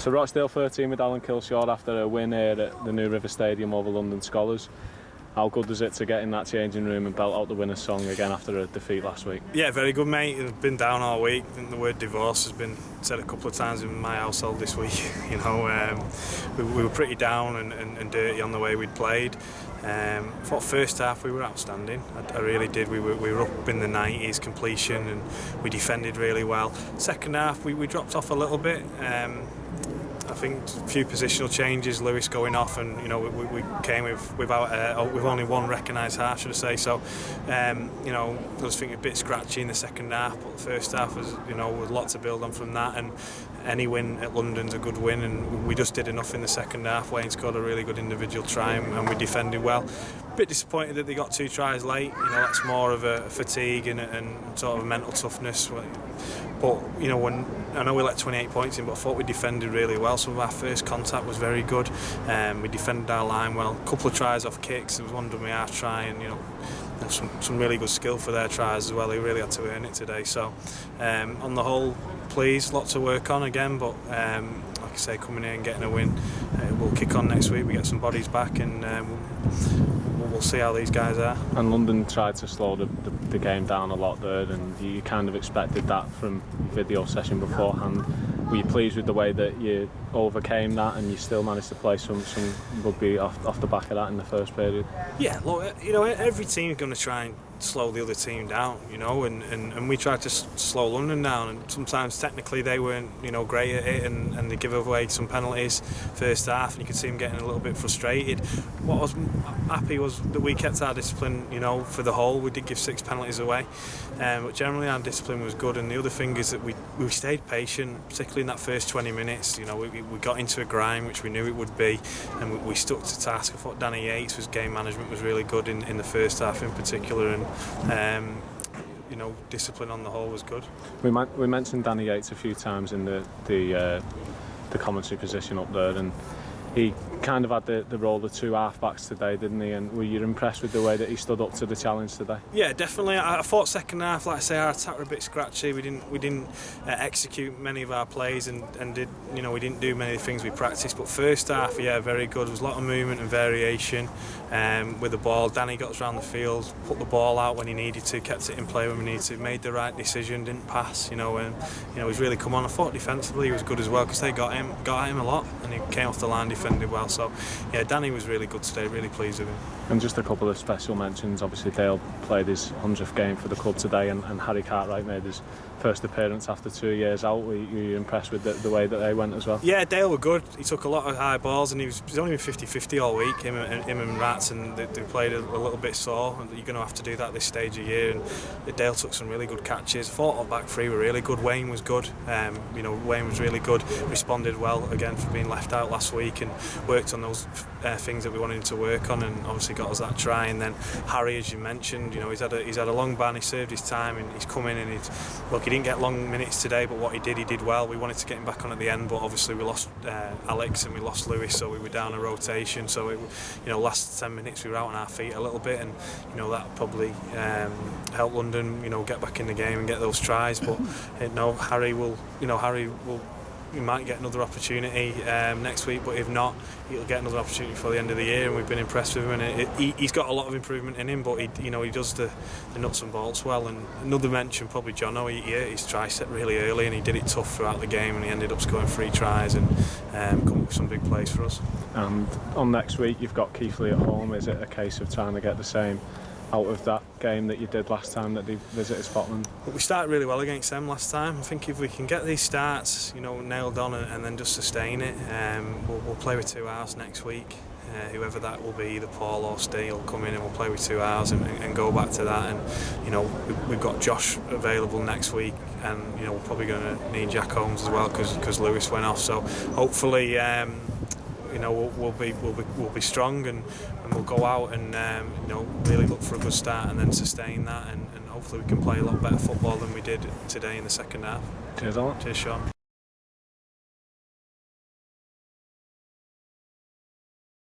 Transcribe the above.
So Rochdale 13 with Alan Kilshaw after a win here at the New River Stadium over London Skolars. How good is it to get in that changing room and belt out the winner's song again after a defeat last week? Yeah, very good, mate. I've been down all week. I think the word divorce has been said a couple of times in my household this week. You know, we were pretty down and dirty on the way we'd played. For first half we were outstanding. I really did. We were up in the 90s completion and we defended really well. Second half we dropped off a little bit. I think a few positional changes, Lewis going off, and you know we came with only one recognised half, should I say? So, you know, I was thinking a bit scratchy in the second half, but the first half was, you know, with a lot to build on from that. And any win at London's a good win, and we just did enough in the second half. Wayne scored a really good individual try, and we defended well. A bit disappointed that they got 2 tries late. You know, that's more of a fatigue and sort of a mental toughness. But you know, I know we let 28 points in, but I thought we defended really well. Some of our first contact was very good. We defended our line well. A couple of tries off kicks. There was one dummy half try, and you know, some really good skill for their tries as well. They really had to earn it today. So, on the whole, pleased. Lots to work on again, but like I say, coming here and getting a win, we'll kick on next week. We get some bodies back, and we'll see how these guys are. And London tried to slow the game down a lot there, and you kind of expected that from video session beforehand. Were you pleased with the way that you overcame that and you still managed to play some rugby off the back of that in the first period? Yeah, look, you know, every team's going to try and slow the other team down, you know, and we tried to slow London down, and sometimes technically they weren't, you know, great at it, and they give away some penalties first half, and you could see them getting a little bit frustrated. What I was happy was that we kept our discipline, you know, for the whole. We did give 6 penalties away, but generally our discipline was good. And the other thing is that we stayed patient, particularly in that first 20 minutes. You know, we got into a grind, which we knew it would be, and we stuck to task. I thought Danny Yates' game management was really good in the first half in particular, and you know, discipline on the whole was good. We mentioned Danny Yates a few times in the commentary position up there, and he kind of had the role of 2 half-backs today, didn't he? And were you impressed with the way that he stood up to the challenge today? Yeah, definitely. I thought second half, like I say, our attack were a bit scratchy. We didn't execute many of our plays, and did, you know, we didn't do many of the things we practiced. But first half, yeah, very good. There was a lot of movement and variation with the ball. Danny got us around the field, put the ball out when he needed to, kept it in play when we needed to, made the right decision, didn't pass. You know, and you know, he's really come on. I thought defensively he was good as well, because they got at him a lot, and he came off the line, defended well. So yeah, Danny was really good today, really pleased with him. And just a couple of special mentions. Obviously Dale played his 100th game for the club today, and Harry Cartwright made his first appearance after 2 years out. Were you impressed with the way that they went as well? Yeah, Dale were good. He took a lot of high balls, and he's only been 50-50 all week, him and Rats, and they played a little bit sore, and you're going to have to do that this stage of year. And Dale took some really good catches. I thought our back three were really good. Wayne was good. You know, Wayne was really good, responded well again for being left out last week, and worked on those things that we wanted him to work on, and obviously got us that try. And then Harry, as you mentioned, you know, he's had a long ban. He served his time, and he's come in, and he didn't get long minutes today, but what he did well. We wanted to get him back on at the end, but obviously we lost Alex and we lost Lewis, so we were down a rotation. So you know, last 10 minutes we were out on our feet a little bit, and you know, that probably helped London, you know, get back in the game and get those tries. But you know, Harry will. We might get another opportunity next week, but if not, he'll get another opportunity for the end of the year. And we've been impressed with him, and he's got a lot of improvement in him. But he does the nuts and bolts well. And another mention, probably Jono. He hit his try set really early, and he did it tough throughout the game, and he ended up scoring 3 tries and come up with some big plays for us. And on next week, you've got Keighley at home. Is it a case of trying to get the same out of that game that you did last time that they visited Scotland? But we started really well against them last time. I think if we can get these starts, you know, nailed on and then just sustain it, we'll play with 2 hours next week. Whoever that will be, either Paul or Steve, will come in and we'll play with 2 hours and go back to that. And you know, we've got Josh available next week, and you know, we're probably going to need Jack Holmes as well because Lewis went off. So hopefully, you know, we'll be strong, and we'll go out and you know, really look for a good start and then sustain that, and hopefully we can play a lot better football than we did today in the second half. Cheers, Alan. Cheers, Sean.